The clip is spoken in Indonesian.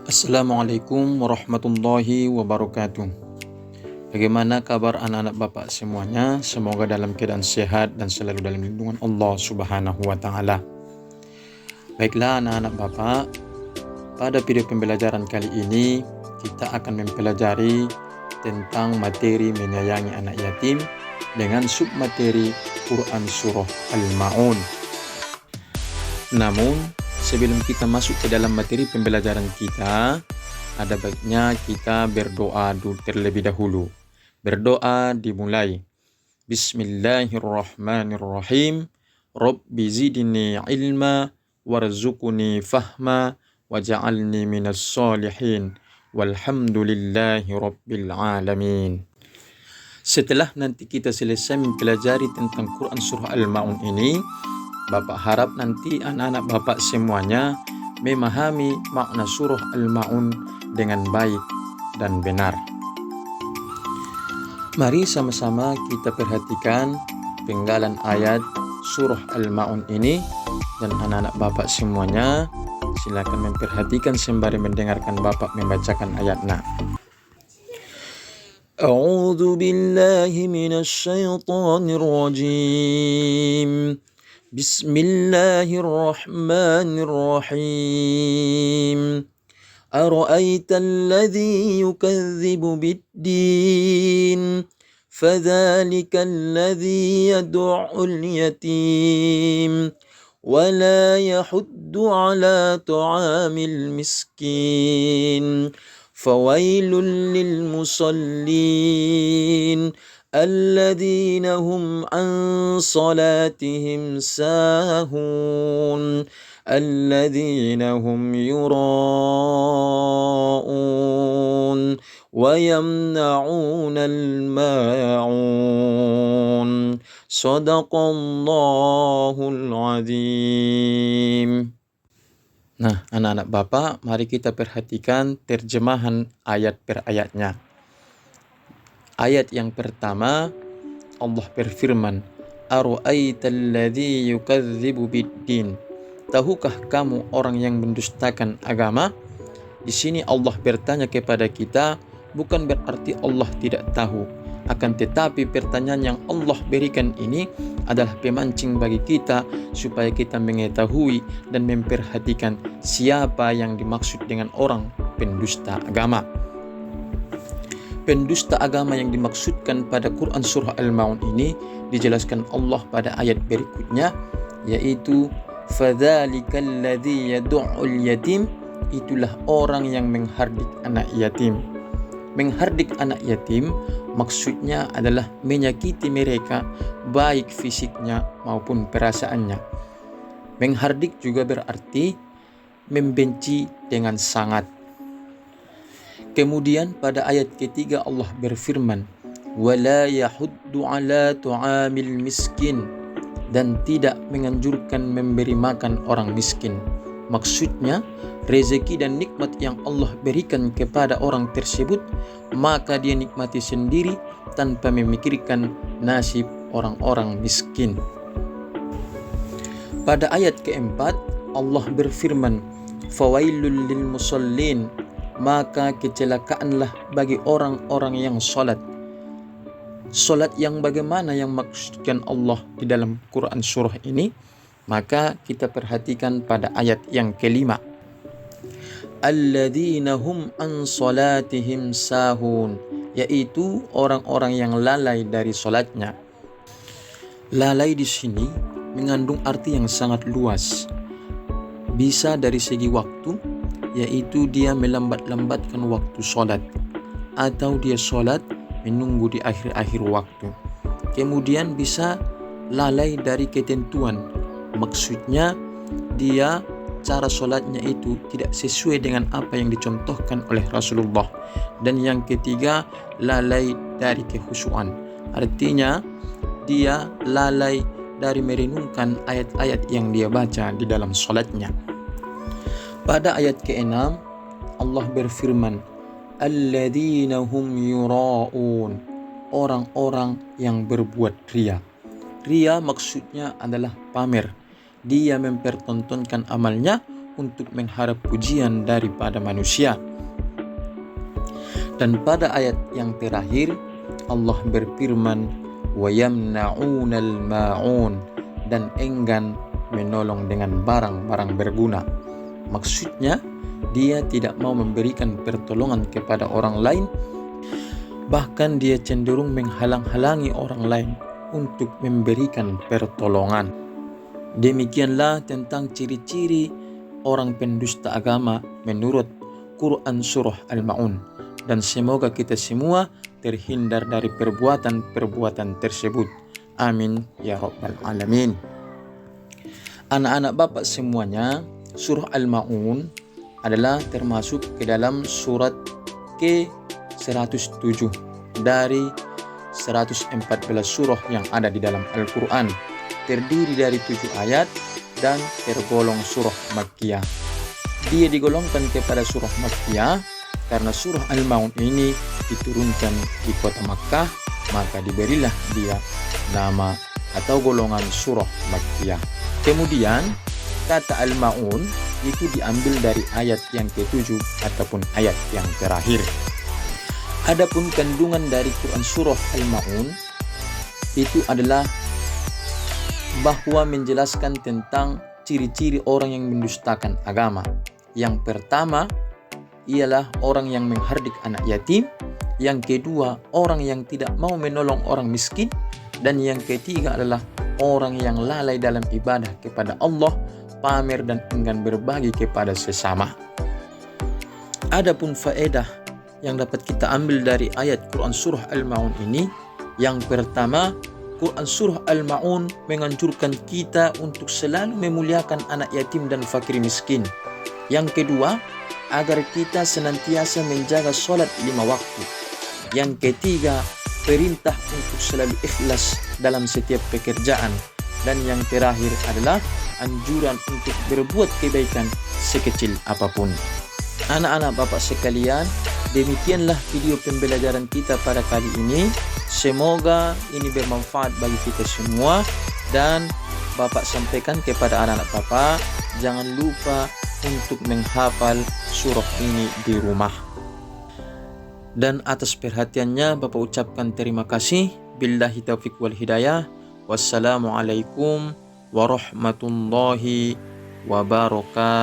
Assalamualaikum warahmatullahi wabarakatuh. Bagaimana kabar anak-anak Bapak semuanya? Semoga dalam keadaan sehat dan selalu dalam lindungan Allah Subhanahu wa taala. Baiklah anak-anak Bapak, pada video pembelajaran kali ini kita akan mempelajari tentang materi menyayangi anak yatim dengan submateri Quran Surah Al-Ma'un. Namun sebelum kita masuk ke dalam materi pembelajaran kita, ada baiknya kita berdoa terlebih dahulu. Berdoa dimulai. Bismillahirrahmanirrahim. Rabbi zidni ilma warzuqni fahma waj'alni minas solihin. Walhamdulillahi rabbil alamin. Setelah nanti kita selesai mempelajari tentang Quran Surah Al-Ma'un ini, Bapak harap nanti anak-anak Bapak semuanya memahami makna surah Al-Ma'un dengan baik dan benar. Mari sama-sama kita perhatikan penggalan ayat surah Al-Ma'un ini, dan anak-anak Bapak semuanya silakan memperhatikan sembari mendengarkan Bapak membacakan ayatnya. A'udzu billahi minasy syaithanir rajim. Bismillahirrahmanirrahim. Ara'aita alladhi yukazzibu bid-din fadzalika alladhi yad'ul yatim wa la yahuddu 'ala ta'amil miskin fawailul lil musallin الذين هم عن صلاتهم ساهون الذين هم يراءون ويمنعون الماعون صدق الله العظيم. Nah, anak-anak Bapak, mari kita perhatikan terjemahan ayat per ayatnya. Ayat yang pertama, Allah berfirman, Ara'aital ladzi yukadzibu bid-din. Tahukah kamu orang yang mendustakan agama? Di sini Allah bertanya kepada kita, bukan berarti Allah tidak tahu. Akan tetapi pertanyaan yang Allah berikan ini adalah pemancing bagi kita supaya kita mengetahui dan memperhatikan siapa yang dimaksud dengan orang pendusta agama. Pendusta agama yang dimaksudkan pada Quran Surah Al-Ma'un ini dijelaskan Allah pada ayat berikutnya, yaitu fadzalika alladzi yad'ul yatim, itulah orang yang menghardik anak yatim. Menghardik anak yatim maksudnya adalah menyakiti mereka baik fisiknya maupun perasaannya. Menghardik juga berarti membenci dengan sangat. Kemudian pada ayat ketiga Allah berfirman, wala yahuddu ala tu'amil miskin, dan tidak menganjurkan memberi makan orang miskin. Maksudnya rezeki dan nikmat yang Allah berikan kepada orang tersebut maka dia nikmati sendiri tanpa memikirkan nasib orang-orang miskin. Pada ayat keempat Allah berfirman, fawailul lil musallin, maka kecelakaanlah bagi orang-orang yang salat. Salat yang bagaimana yang maksudkan Allah di dalam Quran surah ini? Maka kita perhatikan pada ayat yang kelima. Alladzina hum an salatihim sahun, yaitu orang-orang yang lalai dari salatnya. Lalai di sini mengandung arti yang sangat luas. Bisa dari segi waktu, yaitu dia melambat-lambatkan waktu sholat, atau dia sholat menunggu di akhir-akhir waktu. Kemudian bisa lalai dari ketentuan, maksudnya dia cara sholatnya itu tidak sesuai dengan apa yang dicontohkan oleh Rasulullah. Dan yang ketiga, lalai dari kekhusyuan, artinya dia lalai dari merenungkan ayat-ayat yang dia baca di dalam sholatnya. Pada ayat ke-6 Allah berfirman, alladzina hum yura'un, orang-orang yang berbuat riya. Riya maksudnya adalah pamer. Dia mempertontonkan amalnya untuk mengharap pujian daripada manusia. Dan pada ayat yang terakhir Allah berfirman, wa yamna'unal ma'un, dan enggan menolong dengan barang-barang berguna. Maksudnya dia tidak mau memberikan pertolongan kepada orang lain, bahkan dia cenderung menghalang-halangi orang lain untuk memberikan pertolongan. Demikianlah tentang ciri-ciri orang pendusta agama menurut Quran Surah Al-Ma'un. Dan semoga kita semua terhindar dari perbuatan-perbuatan tersebut. Amin ya rabbal alamin. Anak-anak Bapak semuanya, Surah Al-Ma'un adalah termasuk ke dalam surat ke-107 dari 114 surah yang ada di dalam Al-Quran. Terdiri dari 7 ayat dan tergolong surah Makkiyah. Dia digolongkan kepada surah Makkiyah karena surah Al-Ma'un ini diturunkan di kota Makkah, maka diberilah dia nama atau golongan surah Makkiyah. Kemudian kata Al-Ma'un itu diambil dari ayat yang ke-7 ataupun ayat yang terakhir. Adapun kandungan dari Quran surah Al-Ma'un itu adalah bahwa menjelaskan tentang ciri-ciri orang yang mendustakan agama. Yang pertama ialah orang yang menghardik anak yatim. Yang kedua, orang yang tidak mau menolong orang miskin. Dan yang ketiga adalah orang yang lalai dalam ibadah kepada Allah, pamer dan enggan berbagi kepada sesama. Adapun faedah yang dapat kita ambil dari ayat Quran surah Al-Ma'un ini, yang pertama, Quran surah Al-Ma'un menganjurkan kita untuk selalu memuliakan anak yatim dan fakir miskin. Yang kedua, agar kita senantiasa menjaga sholat 5 waktu. Yang ketiga, perintah untuk selalu ikhlas dalam setiap pekerjaan. Dan yang terakhir adalah anjuran untuk berbuat kebaikan sekecil apapun. Anak-anak Bapak sekalian, demikianlah video pembelajaran kita pada kali ini. Semoga ini bermanfaat bagi kita semua. Dan Bapak sampaikan kepada anak-anak Bapak, jangan lupa untuk menghafal surah ini di rumah. Dan atas perhatiannya Bapak ucapkan terima kasih. Billahi taufiq wal hidayah. Wassalamualaikum warahmatullahi wabarakatuh.